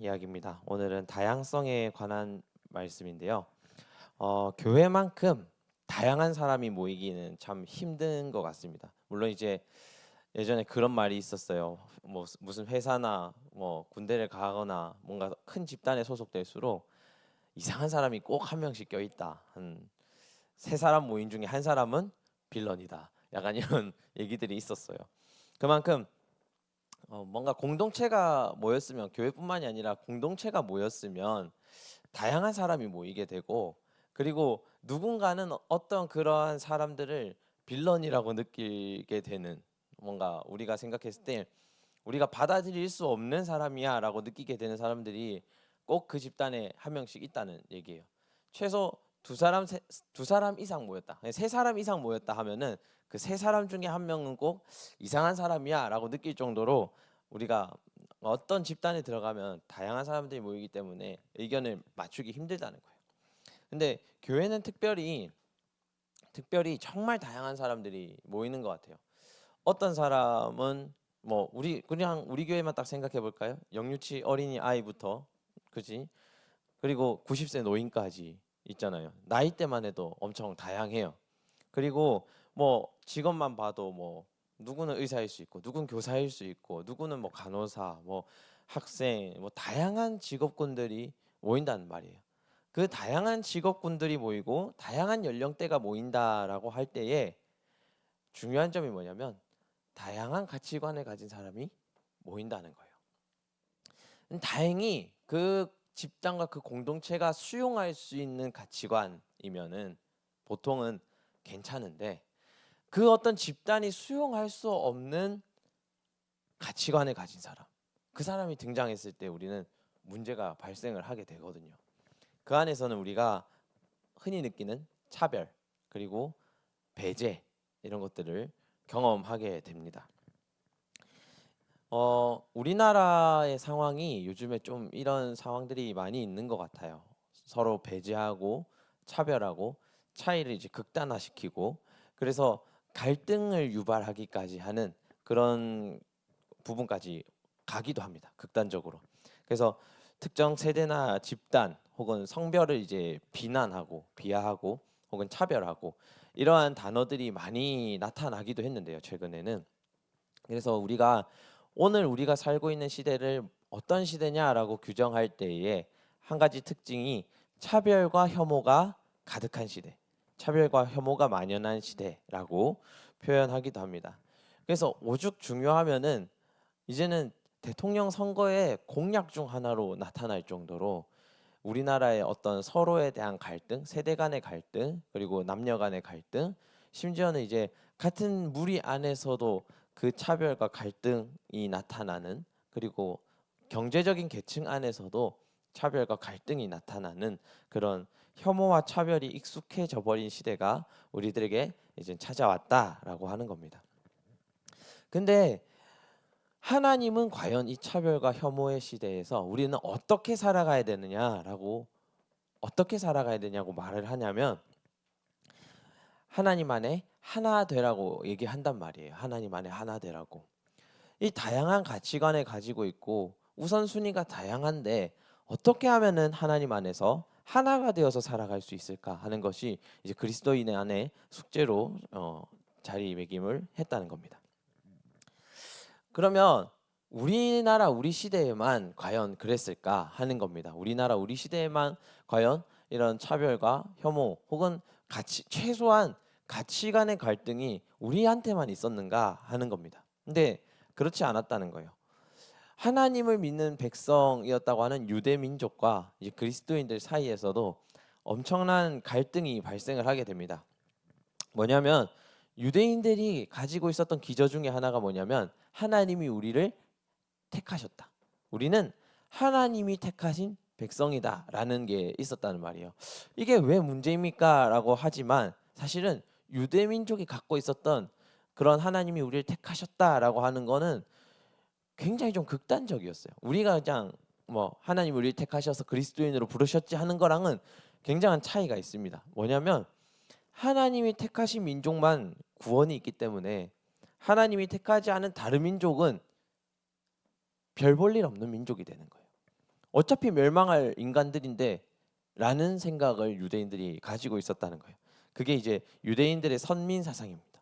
이야기입니다. 오늘은 다양성에 관한 말씀인데요. 교회만큼 다양한 사람이 모이기는 참 힘든 것 같습니다. 물론 이제 예전에 그런 말이 있었어요. 뭐 무슨 회사나 뭐 군대를 가거나 뭔가 큰 집단에 소속될수록 이상한 사람이 꼭 한 명씩 껴있다. 한 세 사람 모임 중에 한 사람은 빌런이다. 약간 이런 얘기들이 있었어요. 그만큼 뭔가 공동체가 모였으면 교회뿐만이 아니라 공동체가 모였으면 다양한 사람이 모이게 되고, 그리고 누군가는 어떤 그러한 사람들을 빌런이라고 느끼게 되는, 뭔가 우리가 생각했을 때 우리가 받아들일 수 없는 사람이야라고 느끼게 되는 사람들이 꼭 그 집단에 한 명씩 있다는 얘기예요. 최소 두 사람 이상 모였다, 세 사람 이상 모였다 하면은 그 세 사람 중에 한 명은 꼭 이상한 사람이야라고 느낄 정도로 우리가 어떤 집단에 들어가면 다양한 사람들이 모이기 때문에 의견을 맞추기 힘들다는 거예요. 근데 교회는 특별히 정말 다양한 사람들이 모이는 것 같아요. 어떤 사람은 뭐 그냥 우리 교회만 딱 생각해 볼까요? 영유치 어린이 아이부터, 그지? 그리고 90세 노인까지 있잖아요. 나이대만 해도 엄청 다양해요. 그리고 뭐 직업만 봐도 뭐 누구는 의사일 수 있고, 누구는 교사일 수 있고, 누구는 뭐 간호사, 뭐 학생, 뭐 다양한 직업군들이 모인다는 말이에요. 그 다양한 직업군들이 모이고 다양한 연령대가 모인다라고 할 때에 중요한 점이 뭐냐면 다양한 가치관을 가진 사람이 모인다는 거예요. 다행히 그 집단과 그 공동체가 수용할 수 있는 가치관이면은 보통은 괜찮은데, 그 어떤 집단이 수용할 수 없는 가치관을 가진 사람, 그 사람이 등장했을 때 우리는 문제가 발생을 하게 되거든요. 그 안에서는 우리가 흔히 느끼는 차별, 그리고 배제, 이런 것들을 경험하게 됩니다. 우리나라의 상황이 요즘에 좀 이런 상황들이 많이 있는 것 같아요. 서로 배제하고 차별하고 차이를 이제 극단화시키고, 그래서 갈등을 유발하기까지 하는 그런 부분까지 가기도 합니다. 극단적으로. 그래서 특정 세대나 집단 혹은 성별을 이제 비난하고 비하하고 혹은 차별하고 이러한 단어들이 많이 나타나기도 했는데요, 최근에는. 그래서 오늘 우리가 살고 있는 시대를 어떤 시대냐라고 규정할 때에 한 가지 특징이 차별과 혐오가 가득한 시대, 차별과 혐오가 만연한 시대라고 표현하기도 합니다. 그래서 오죽 중요하면은 이제는 대통령 선거의 공약 중 하나로 나타날 정도로 우리나라의 어떤 서로에 대한 갈등, 세대 간의 갈등, 그리고 남녀 간의 갈등, 심지어는 이제 같은 무리 안에서도 그 차별과 갈등이 나타나는, 그리고 경제적인 계층 안에서도 차별과 갈등이 나타나는 그런 혐오와 차별이 익숙해져 버린 시대가 우리들에게 이제 찾아왔다라고 하는 겁니다. 근데 하나님은 과연 이 차별과 혐오의 시대에서 우리는 어떻게 살아가야 되냐고 말을 하냐면, 하나님 안에 하나 되라고 얘기한단 말이에요. 하나님 안에 하나 되라고. 이 다양한 가치관을 가지고 있고 우선순위가 다양한데 어떻게 하면은 하나님 안에서 하나가 되어서 살아갈 수 있을까 하는 것이 이제 그리스도인 안에 숙제로 자리매김을 했다는 겁니다. 그러면 우리나라 우리 시대에만 과연 그랬을까 하는 겁니다. 우리나라 우리 시대에만 과연 이런 차별과 혐오 혹은 최소한 가치관의 갈등이 우리한테만 있었는가 하는 겁니다. 근데 그렇지 않았다는 거예요. 하나님을 믿는 백성이었다고 하는 유대 민족과 이제 그리스도인들 사이에서도 엄청난 갈등이 발생을 하게 됩니다. 뭐냐면 유대인들이 가지고 있었던 기저 중에 하나가 뭐냐면 하나님이 우리를 택하셨다. 우리는 하나님이 택하신 백성이다라는 게 있었다는 말이에요. 이게 왜 문제입니까?라고 하지만 사실은 유대 민족이 갖고 있었던 그런 하나님이 우리를 택하셨다라고 하는 거는 굉장히 좀 극단적이었어요. 우리가 그냥 뭐 하나님 우리를 택하셔서 그리스도인으로 부르셨지 하는 거랑은 굉장한 차이가 있습니다. 뭐냐면 하나님이 택하신 민족만 구원이 있기 때문에 하나님이 택하지 않은 다른 민족은 별 볼 일 없는 민족이 되는 거예요. 어차피 멸망할 인간들인데 라는 생각을 유대인들이 가지고 있었다는 거예요. 그게 이제 유대인들의 선민 사상입니다.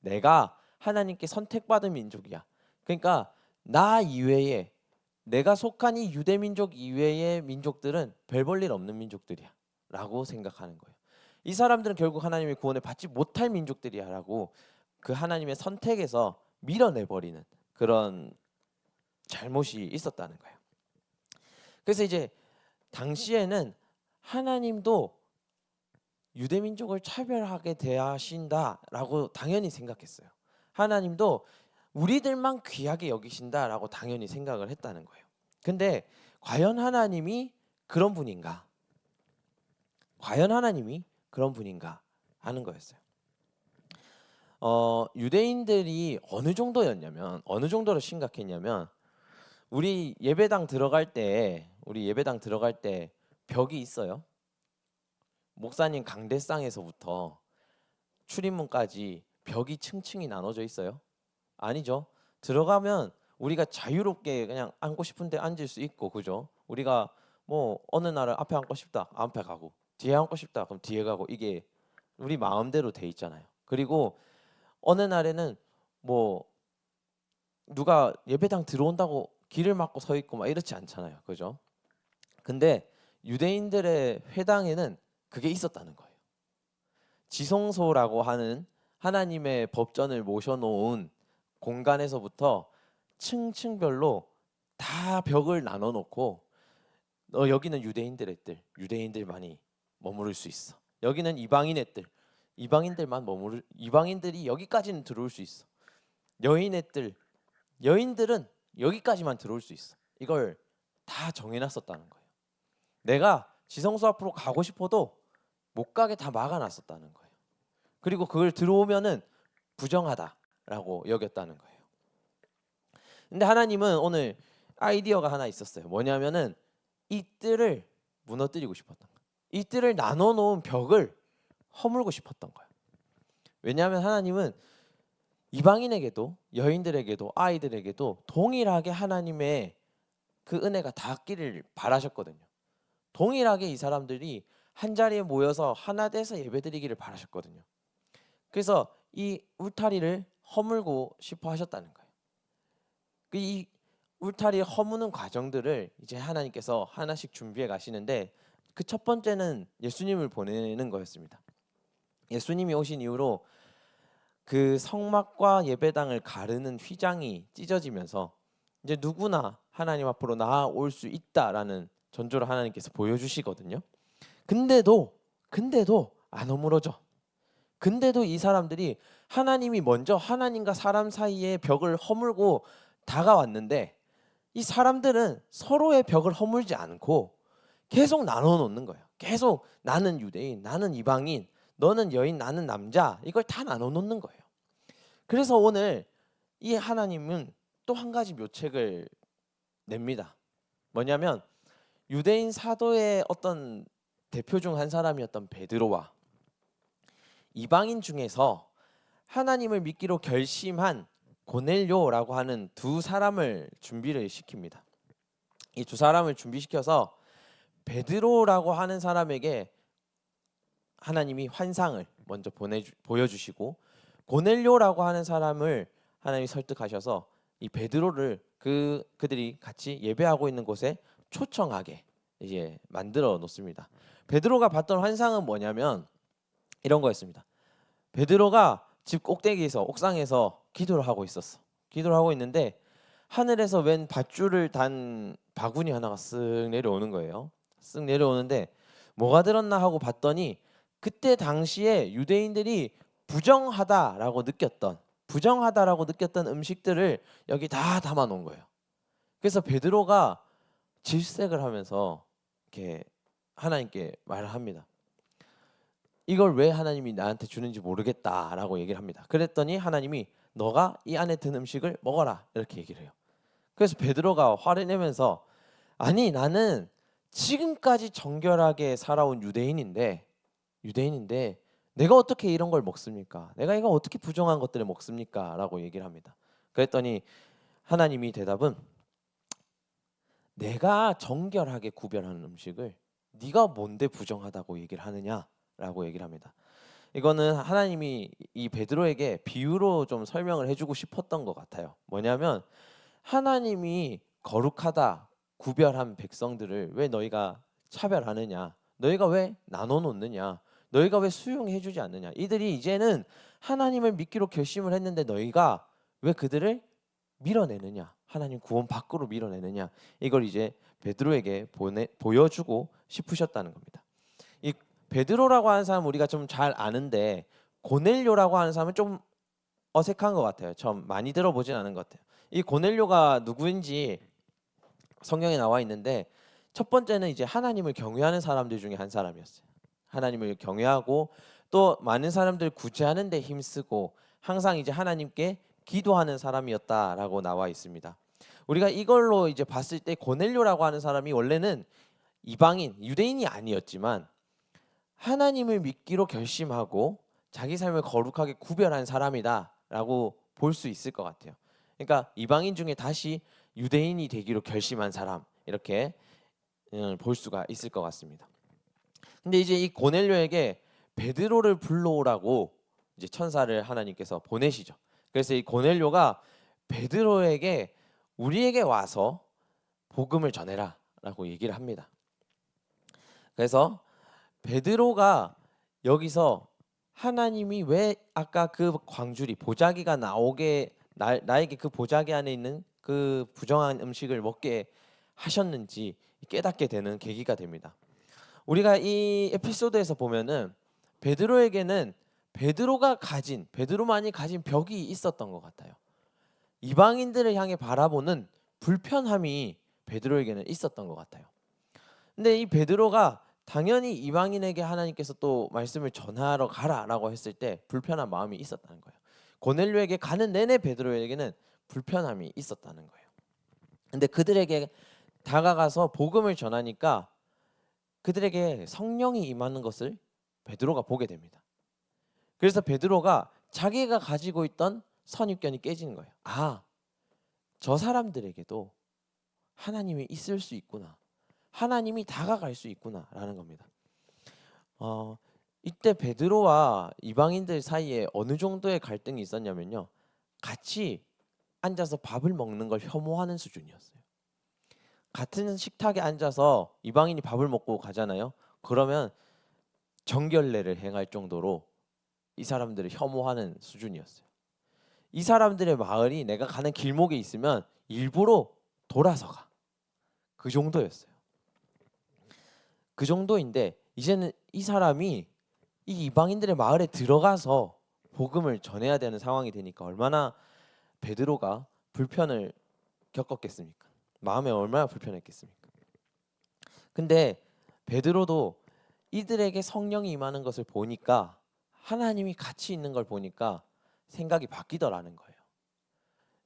내가 하나님께 선택받은 민족이야. 그러니까 나 이외에 내가 속한 이 유대 민족 이외의 민족들은 별 볼 일 없는 민족들이야 라고 생각하는 거예요. 이 사람들은 결국 하나님의 구원을 받지 못할 민족들이야 라고 그 하나님의 선택에서 밀어내버리는 그런 잘못이 있었다는 거예요. 그래서 이제 당시에는 하나님도 유대민족을 차별하게 대하신다라고 당연히 생각했어요. 하나님도 우리들만 귀하게 여기신다라고 당연히 생각을 했다는 거예요. 근데 과연 하나님이 그런 분인가? 과연 하나님이 그런 분인가 하는 거였어요. 유대인들이 어느 정도였냐면 어느 정도로 심각했냐면 우리 예배당 들어갈 때 벽이 있어요. 목사님 강대상에서부터 출입문까지 벽이 층층이 나눠져 있어요? 아니죠. 들어가면 우리가 자유롭게 그냥 앉고 싶은데 앉을 수 있고, 그죠? 우리가 뭐 어느 날은 앞에 앉고 싶다, 앞에 가고, 뒤에 앉고 싶다, 그럼 뒤에 가고, 이게 우리 마음대로 돼 있잖아요. 그리고 어느 날에는 뭐 누가 예배당 들어온다고 길을 막고 서 있고 막 이렇지 않잖아요, 그죠? 근데 유대인들의 회당에는 그게 있었다는 거예요. 지성소라고 하는 하나님의 법전을 모셔놓은 공간에서부터 층층별로 다 벽을 나눠 놓고 여기는 유대인들만이 머무를 수 있어. 여기는 이방인들이 여기까지는 들어올 수 있어. 여인들은 여기까지만 들어올 수 있어. 이걸 다 정해놨었다는 거예요. 내가 지성소 앞으로 가고 싶어도 못 가게 다 막아놨었다는 거예요. 그리고 그걸 들어오면은 부정하다라고 여겼다는 거예요. 근데 하나님은 오늘 아이디어가 하나 있었어요. 뭐냐면은 이 뜰을 무너뜨리고 싶었던 거예요. 이 뜰을 나눠 놓은 벽을 허물고 싶었던 거예요. 왜냐하면 하나님은 이방인에게도 여인들에게도 아이들에게도 동일하게 하나님의 그 은혜가 닿기를 바라셨거든요. 동일하게 이 사람들이 한 자리에 모여서 하나 돼서 예배드리기를 바라셨거든요. 그래서 이 울타리를 허물고 싶어 하셨다는 거예요. 이 울타리 허무는 과정들을 이제 하나님께서 하나씩 준비해 가시는데 그 첫 번째는 예수님을 보내는 거였습니다. 예수님이 오신 이후로 그 성막과 예배당을 가르는 휘장이 찢어지면서 이제 누구나 하나님 앞으로 나아올 수 있다라는 전조를 하나님께서 보여주시거든요. 근데도 안 허물어져. 근데도 이 사람들이 하나님이 먼저 하나님과 사람 사이의 벽을 허물고 다가왔는데 이 사람들은 서로의 벽을 허물지 않고 계속 나눠 놓는 거예요. 계속 나는 유대인, 나는 이방인, 너는 여인, 나는 남자, 이걸 다 나눠 놓는 거예요. 그래서 오늘 이 하나님은 또 한 가지 묘책을 냅니다. 뭐냐면 유대인 사도의 어떤 대표 중 한 사람이었던 베드로와 이방인 중에서 하나님을 믿기로 결심한 고넬료라고 하는 두 사람을 준비를 시킵니다. 이 두 사람을 준비시켜서 베드로라고 하는 사람에게 하나님이 환상을 먼저 보여주시고 고넬료라고 하는 사람을 하나님이 설득하셔서 이 베드로를 그들이 같이 예배하고 있는 곳에 초청하게 이제 만들어 놓습니다. 베드로가 봤던 환상은 뭐냐면 이런 거였습니다. 베드로가 집 꼭대기에서 옥상에서 기도를 하고 있었어. 기도를 하고 있는데 하늘에서 웬 밧줄을 단 바구니 하나가 쓱 내려오는 거예요. 쓱 내려오는데 뭐가 들었나 하고 봤더니 그때 당시에 유대인들이 부정하다라고 느꼈던 음식들을 여기 다 담아 놓은 거예요. 그래서 베드로가 질색을 하면서 이렇게 하나님께 말을 합니다. 이걸 왜 하나님이 나한테 주는지 모르겠다라고 얘기를 합니다. 그랬더니 하나님이 너가 이 안에 든 음식을 먹어라 이렇게 얘기를 해요. 그래서 베드로가 화를 내면서 아니 나는 지금까지 정결하게 살아온 유대인인데 내가 어떻게 이런 걸 먹습니까? 내가 이거 어떻게 부정한 것들을 먹습니까? 라고 얘기를 합니다. 그랬더니 하나님이 대답은 내가 정결하게 구별하는 음식을 네가 뭔데 부정하다고 얘기를 하느냐라고 얘기를 합니다. 이거는 하나님이 이 베드로에게 비유로 좀 설명을 해주고 싶었던 것 같아요. 뭐냐면 하나님이 거룩하다 구별한 백성들을 왜 너희가 차별하느냐? 너희가 왜 나눠 놓느냐? 너희가 왜 수용해 주지 않느냐? 이들이 이제는 하나님을 믿기로 결심을 했는데 너희가 왜 그들을 밀어내느냐? 하나님 구원 밖으로 밀어내느냐? 이걸 이제 베드로에게 보여주고 싶으셨다는 겁니다. 이 베드로라고 하는 사람 우리가 좀 잘 아는데 고넬료라고 하는 사람은 좀 어색한 것 같아요. 좀 많이 들어보진 않은 것 같아요. 이 고넬료가 누구인지 성경에 나와 있는데 첫 번째는 이제 하나님을 경외하는 사람들 중에 한 사람이었어요. 하나님을 경외하고 또 많은 사람들 구제하는 데 힘쓰고 항상 이제 하나님께 기도하는 사람이었다라고 나와 있습니다. 우리가 이걸로 이제 봤을 때 고넬료라고 하는 사람이 원래는 이방인, 유대인이 아니었지만 하나님을 믿기로 결심하고 자기 삶을 거룩하게 구별한 사람이다라고 볼 수 있을 것 같아요. 그러니까 이방인 중에 다시 유대인이 되기로 결심한 사람 이렇게 볼 수가 있을 것 같습니다. 근데 이제 이 고넬료에게 베드로를 불러오라고 이제 천사를 하나님께서 보내시죠. 그래서 이 고넬료가 베드로에게 우리에게 와서 복음을 전해라라고 얘기를 합니다. 그래서 베드로가 여기서 하나님이 왜 아까 그 광주리 보자기가 나오게 나에게 그 보자기 안에 있는 그 부정한 음식을 먹게 하셨는지 깨닫게 되는 계기가 됩니다. 우리가 이 에피소드에서 보면은 베드로에게는 베드로만이 가진 벽이 있었던 것 같아요. 이방인들을 향해 바라보는 불편함이 베드로에게는 있었던 것 같아요. 근데 이 베드로가 당연히 이방인에게 하나님께서 또 말씀을 전하러 가라라고 했을 때 불편한 마음이 있었다는 거예요. 고넬료에게 가는 내내 베드로에게는 불편함이 있었다는 거예요. 근데 그들에게 다가가서 복음을 전하니까 그들에게 성령이 임하는 것을 베드로가 보게 됩니다. 그래서 베드로가 자기가 가지고 있던 선입견이 깨지는 거예요. 아, 저 사람들에게도 하나님이 있을 수 있구나. 하나님이 다가갈 수 있구나라는 겁니다. 이때 베드로와 이방인들 사이에 어느 정도의 갈등이 있었냐면요. 같이 앉아서 밥을 먹는 걸 혐오하는 수준이었어요. 같은 식탁에 앉아서 이방인이 밥을 먹고 가잖아요. 그러면 정결례를 행할 정도로 이 사람들을 혐오하는 수준이었어요. 이 사람들의 마을이 내가 가는 길목에 있으면 일부러 돌아서 가. 그 정도였어요. 그 정도인데 이제는 이 사람이 이 이방인들의 마을에 들어가서 복음을 전해야 되는 상황이 되니까 얼마나 베드로가 불편을 겪었겠습니까? 마음에 얼마나 불편했겠습니까? 근데 베드로도 이들에게 성령이 임하는 것을 보니까 하나님이 같이 있는 걸 보니까 생각이 바뀌더라는 거예요.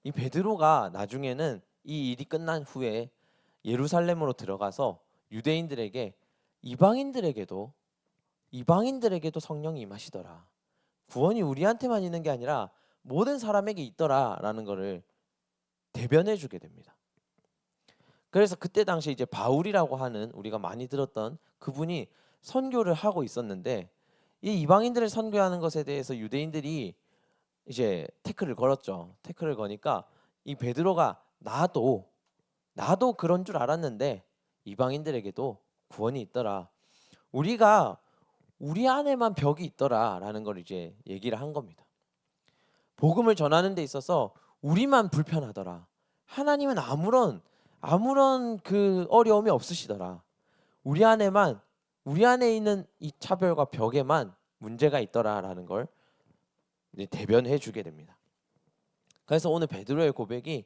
이 베드로가 나중에는 이 일이 끝난 후에 예루살렘으로 들어가서 유대인들에게 이방인들에게도 이방인들에게도 성령이 임하시더라. 구원이 우리한테만 있는 게 아니라 모든 사람에게 있더라라는 것을 대변해 주게 됩니다. 그래서 그때 당시 이제 바울이라고 하는 우리가 많이 들었던 그분이 선교를 하고 있었는데 이 이방인들을 선교하는 것에 대해서 유대인들이 이제 태클을 걸었죠. 태클을 거니까 이 베드로가 나도 그런 줄 알았는데 이방인들에게도 구원이 있더라. 우리가 우리 안에만 벽이 있더라라는 걸 이제 얘기를 한 겁니다. 복음을 전하는 데 있어서 우리만 불편하더라. 하나님은 아무런 그 어려움이 없으시더라. 우리 안에 있는 이 차별과 벽에만 문제가 있더라라는 걸 이제 대변해 주게 됩니다. 그래서 오늘 베드로의 고백이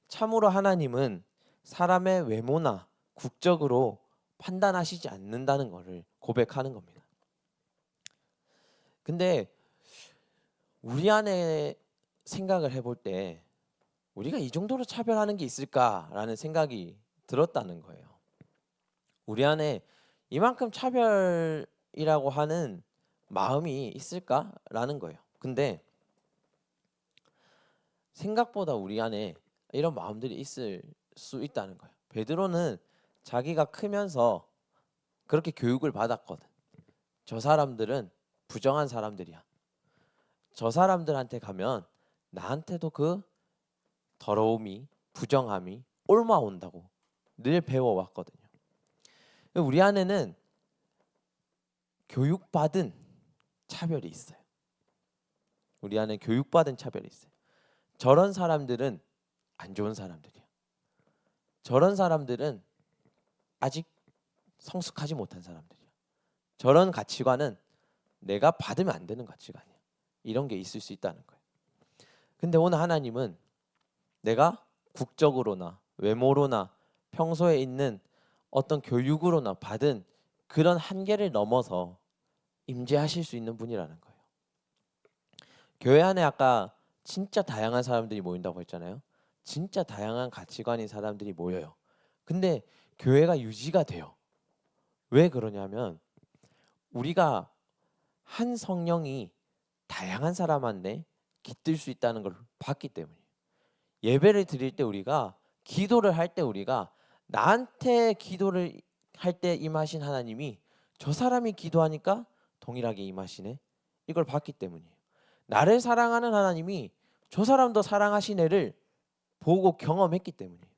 참으로 하나님은 사람의 외모나 국적으로 판단하시지 않는다는 것을 고백하는 겁니다. 근데 우리 안에 생각을 해볼 때 우리가 이 정도로 차별하는 게 있을까라는 생각이 들었다는 거예요. 우리 안에 이만큼 차별이라고 하는 마음이 있을까라는 거예요. 근데 생각보다 우리 안에 이런 마음들이 있을 수 있다는 거예요. 베드로는 자기가 크면서 그렇게 교육을 받았거든. 저 사람들은 부정한 사람들이야. 저 사람들한테 가면 나한테도 그 더러움이, 부정함이 옮아온다고 늘 배워왔거든요. 우리 안에는 교육받은 차별이 있어요. 우리 안에 교육받은 차별이 있어요. 저런 사람들은 안 좋은 사람들이야. 저런 사람들은 아직 성숙하지 못한 사람들이야. 저런 가치관은 내가 받으면 안 되는 가치관이야. 이런 게 있을 수 있다는 거예요. 근데 오늘 하나님은 내가 국적으로나 외모로나 평소에 있는 어떤 교육으로나 받은 그런 한계를 넘어서 임재하실 수 있는 분이라는 거예요. 교회 안에 아까 진짜 다양한 사람들이 모인다고 했잖아요. 진짜 다양한 가치관인 사람들이 모여요. 근데 교회가 유지가 돼요. 왜 그러냐면 우리가 한 성령이 다양한 사람 안에 깃들 수 있다는 걸 봤기 때문이에요. 예배를 드릴 때 우리가 기도를 할 때 우리가 나한테 기도를 할 때 임하신 하나님이 저 사람이 기도하니까 동일하게 임하시네. 이걸 봤기 때문이에요. 나를 사랑하는 하나님이 저 사람도 사랑하신 애를 보고 경험했기 때문이에요.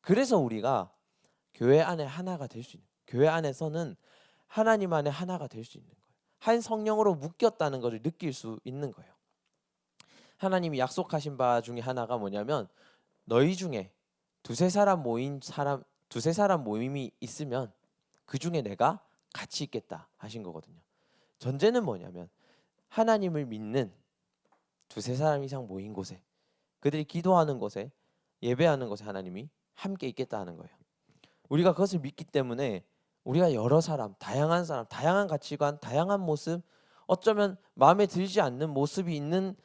그래서 우리가 교회 안에 하나가 될 수 있는, 교회 안에서는 하나님 안에 하나가 될 수 있는 거예요. 한 성령으로 묶였다는 것을 느낄 수 있는 거예요. 하나님이 약속하신 바 중에 하나가 뭐냐면 너희 중에 두세 사람 모임이 있으면 그 중에 내가 같이 있겠다 하신 거거든요. 전제는 뭐냐면 하나님을 믿는 두세 사람 이상 모인 곳에, 그들이 기도하는 곳에, 예배하는 곳에 하나님이 함께 있겠다 하는 거예요. 우리가 그것을 믿기 때문에 우리가 여러 사람, 다양한 가치관, 다양한 모습, 어쩌면 마음에 들지 않는 모습이 있는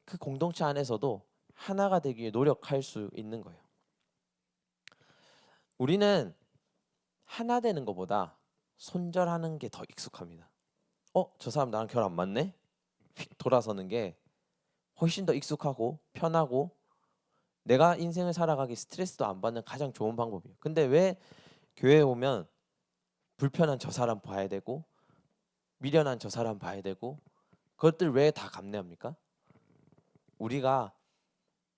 그 공동체 안에서도 하나가 되기 위해 노력할 수 있는 거예요. 우리는 하나 되는 것보다 손절하는 게 더 익숙합니다. 저 사람 나랑 결 안 맞네? 휙 돌아서는 게 훨씬 더 익숙하고 편하고 내가 인생을 살아가기 스트레스도 안 받는 가장 좋은 방법이에요. 근데 왜 교회에 오면 불편한 저 사람 봐야 되고 미련한 저 사람 봐야 되고 그것들 왜 다 감내합니까? 우리가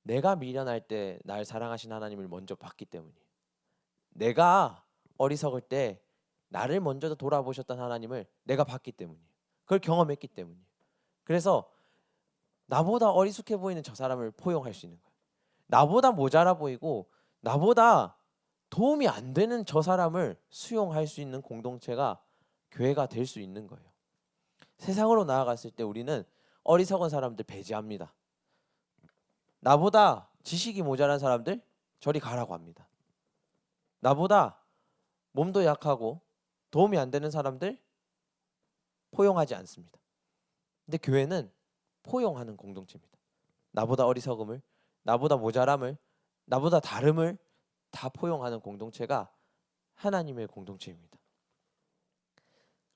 내가 미련할 때 날 사랑하신 하나님을 먼저 봤기 때문이에요. 내가 어리석을 때 나를 먼저 돌아보셨던 하나님을 내가 봤기 때문이에요. 그걸 경험했기 때문이에요. 그래서 나보다 어리숙해 보이는 저 사람을 포용할 수 있는 거예요. 나보다 모자라 보이고 나보다 도움이 안 되는 저 사람을 수용할 수 있는 공동체가 교회가 될 수 있는 거예요. 세상으로 나아갔을 때 우리는 어리석은 사람들 배제합니다. 나보다 지식이 모자란 사람들 저리 가라고 합니다. 나보다 몸도 약하고 도움이 안 되는 사람들 포용하지 않습니다. 근데 교회는 포용하는 공동체입니다. 나보다 어리석음을, 나보다 모자람을, 나보다 다름을 다 포용하는 공동체가 하나님의 공동체입니다.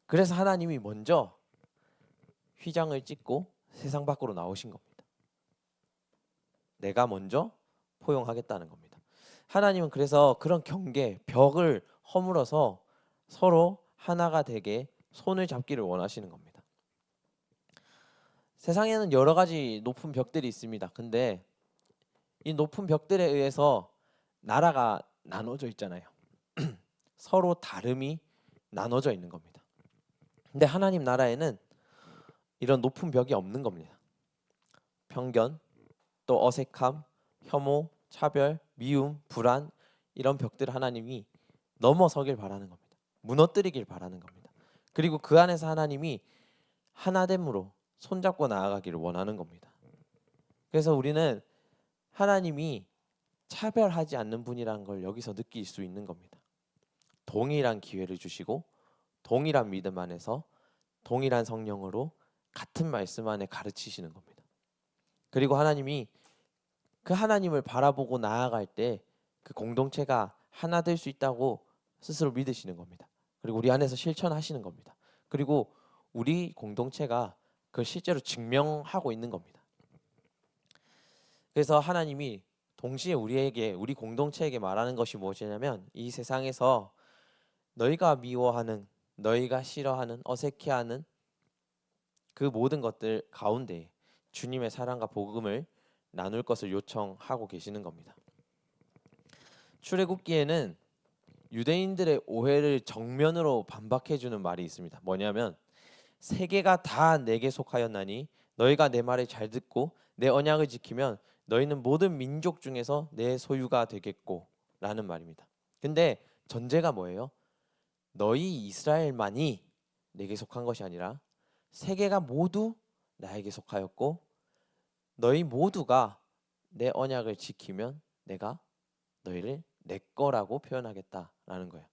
그래서 하나님이 먼저 휘장을 찢고 세상 밖으로 나오신 겁니다. 내가 먼저 포용하겠다는 겁니다. 하나님은 그래서 그런 경계, 벽을 허물어서 서로 하나가 되게 손을 잡기를 원하시는 겁니다. 세상에는 여러 가지 높은 벽들이 있습니다. 근데 이 높은 벽들에 의해서 나라가 나눠져 있잖아요. 서로 다름이 나눠져 있는 겁니다. 근데 하나님 나라에는 이런 높은 벽이 없는 겁니다. 편견, 또 어색함, 혐오, 차별, 미움, 불안 이런 벽들을 하나님이 넘어서길 바라는 겁니다. 무너뜨리길 바라는 겁니다. 그리고 그 안에서 하나님이 하나됨으로 손잡고 나아가기를 원하는 겁니다. 그래서 우리는 하나님이 차별하지 않는 분이라는 걸 여기서 느낄 수 있는 겁니다. 동일한 기회를 주시고 동일한 믿음 안에서 동일한 성령으로 같은 말씀 안에 가르치시는 겁니다. 그리고 하나님이 그 하나님을 바라보고 나아갈 때 그 공동체가 하나 될 수 있다고 스스로 믿으시는 겁니다. 그리고 우리 안에서 실천하시는 겁니다. 그리고 우리 공동체가 그걸 실제로 증명하고 있는 겁니다. 그래서 하나님이 동시에 우리 공동체에게 말하는 것이 무엇이냐면 이 세상에서 너희가 미워하는, 너희가 싫어하는, 어색해하는 그 모든 것들 가운데 주님의 사랑과 복음을 나눌 것을 요청하고 계시는 겁니다. 출애굽기에는 유대인들의 오해를 정면으로 반박해 주는 말이 있습니다. 뭐냐면 세계가 다 내게 속하였나니 너희가 내 말을 잘 듣고 내 언약을 지키면 너희는 모든 민족 중에서 내 소유가 되겠고 라는 말입니다. 근데 전제가 뭐예요? 너희 이스라엘만이 내게 속한 것이 아니라 세계가 모두 나에게 속하였고 너희 모두가 내 언약을 지키면 내가 너희를 내 거라고 표현하겠다라는 거예요.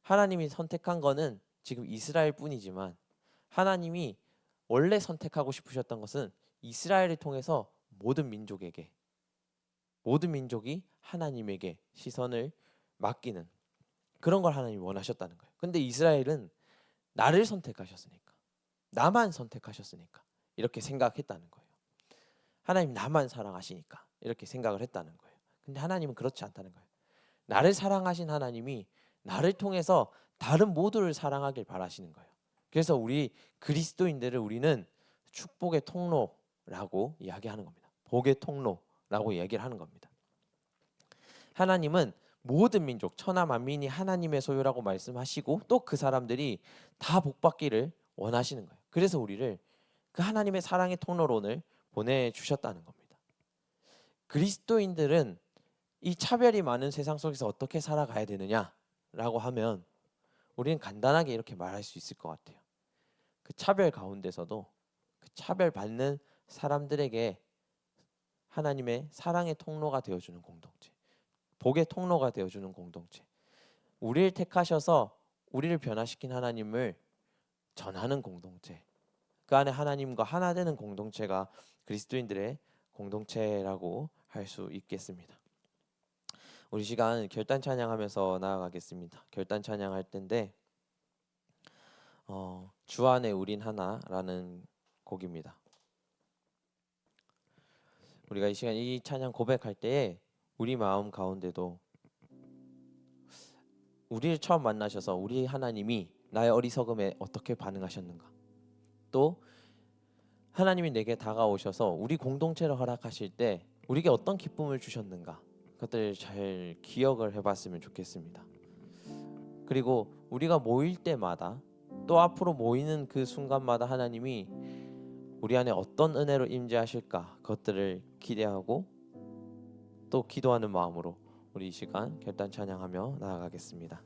하나님이 선택한 거는 지금 이스라엘 뿐이지만 하나님이 원래 선택하고 싶으셨던 것은 이스라엘을 통해서 모든 민족에게, 모든 민족이 하나님에게 시선을 맡기는 그런 걸 하나님이 원하셨다는 거예요. 근데 이스라엘은 나를 선택하셨으니까, 나만 선택하셨으니까 이렇게 생각했다는 거예요. 하나님 나만 사랑하시니까 이렇게 생각을 했다는 거예요. 근데 하나님은 그렇지 않다는 거예요. 나를 사랑하신 하나님이 나를 통해서 다른 모두를 사랑하길 바라시는 거예요. 그래서 우리 그리스도인들을 우리는 축복의 통로라고 이야기하는 겁니다. 복의 통로라고 이야기를 하는 겁니다. 하나님은 모든 민족 천하 만민이 하나님의 소유라고 말씀하시고 또 그 사람들이 다 복받기를 원하시는 거예요. 그래서 우리를 그 하나님의 사랑의 통로론을 보내주셨다는 겁니다. 그리스도인들은 이 차별이 많은 세상 속에서 어떻게 살아가야 되느냐라고 하면 우리는 간단하게 이렇게 말할 수 있을 것 같아요. 그 차별 가운데서도 그 차별받는 사람들에게 하나님의 사랑의 통로가 되어주는 공동체, 복의 통로가 되어주는 공동체, 우리를 택하셔서 우리를 변화시킨 하나님을 전하는 공동체, 그 안에 하나님과 하나 되는 공동체가 그리스도인들의 공동체라고 할 수 있겠습니다. 우리 시간 결단 찬양하면서 나아가겠습니다. 결단 찬양할 텐데 주 안에 우린 하나라는 곡입니다. 우리가 이 시간 이 찬양 고백할 때에 우리 마음 가운데도 우리를 처음 만나셔서 우리 하나님이 나의 어리석음에 어떻게 반응하셨는가, 또 하나님이 내게 다가오셔서 우리 공동체를 허락하실 때 우리에게 어떤 기쁨을 주셨는가, 그것들을 잘 기억을 해봤으면 좋겠습니다. 그리고 우리가 모일 때마다 또 앞으로 모이는 그 순간마다 하나님이 우리 안에 어떤 은혜로 임재하실까, 그것들을 기대하고 또 기도하는 마음으로 우리 이 시간 결단 찬양하며 나아가겠습니다.